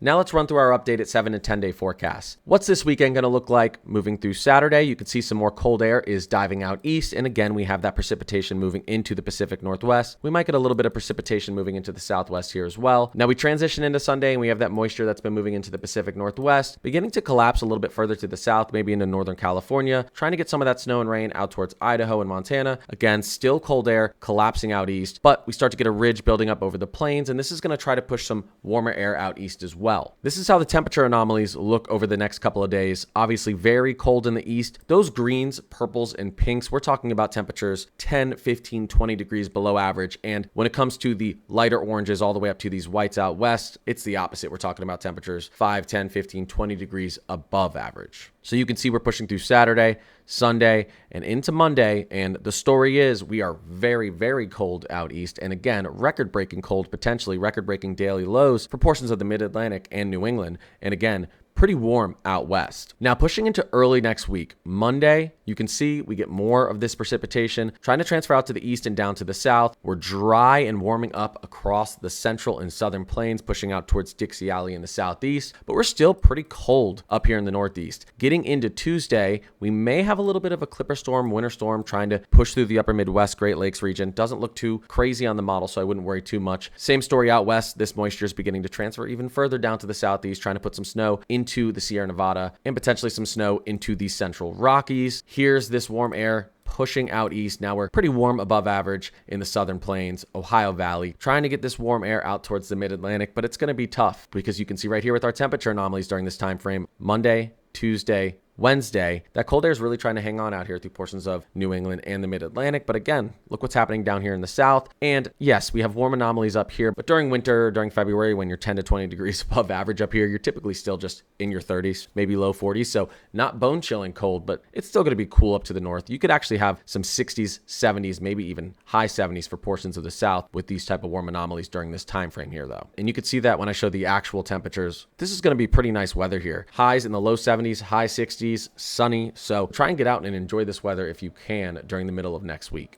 Now let's run through our updated 7 and 10 day forecasts. What's this weekend going to look like? Moving through Saturday, you can see some more cold air is diving out east. And again, we have that precipitation moving into the Pacific Northwest. We might get a little bit of precipitation moving into the Southwest here as well. Now we transition into Sunday and we have that moisture that's been moving into the Pacific Northwest, beginning to collapse a little bit further to the south, maybe into Northern California, trying to get some of that snow and rain out towards Idaho and Montana. Again, still cold air collapsing out east, but we start to get a ridge building up over the plains, and this is going to try to push some warmer air out east as well. This is how the temperature anomalies look over the next couple of days. Obviously very cold in the east. Those greens, purples, and pinks, we're talking about temperatures 10, 15, 20 degrees below average. And when it comes to the lighter oranges all the way up to these whites out west, it's the opposite. We're talking about temperatures 5, 10, 15, 20 degrees above average. So you can see we're pushing through Saturday, Sunday, and into Monday. And the story is we are very, very cold out east. And again, record-breaking cold, potentially record-breaking daily lows for portions of the Mid-Atlantic and New England. And again, pretty warm out west. Now pushing into early next week, Monday, you can see we get more of this precipitation trying to transfer out to the east and down to the south. We're dry and warming up across the central and southern plains, pushing out towards Dixie Alley in the southeast, but we're still pretty cold up here in the northeast. Getting into Tuesday, we may have a little bit of a clipper storm, winter storm trying to push through the upper Midwest, Great Lakes region. Doesn't look too crazy on the model, so I wouldn't worry too much. Same story out west. This moisture is beginning to transfer even further down to the southeast, trying to put some snow into the Sierra Nevada and potentially some snow into the central Rockies. Here's this warm air pushing out east. Now we're pretty warm above average in the southern plains, Ohio Valley, trying to get this warm air out towards the mid-Atlantic, but it's going to be tough because you can see right here with our temperature anomalies during this time frame, Monday, Tuesday, Wednesday, that cold air is really trying to hang on out here through portions of New England and the Mid-Atlantic. But again, look what's happening down here in the south. And yes, we have warm anomalies up here, but during winter, during February, when you're 10 to 20 degrees above average up here, you're typically still just in your 30s, maybe low 40s. So not bone chilling cold, but it's still going to be cool up to the north. You could actually have some 60s, 70s, maybe even high 70s for portions of the south with these type of warm anomalies during this time frame here though. And you could see that when I show the actual temperatures. This is going to be pretty nice weather here. Highs in the low 70s, high 60s, sunny. So try and get out and enjoy this weather if you can during the middle of next week.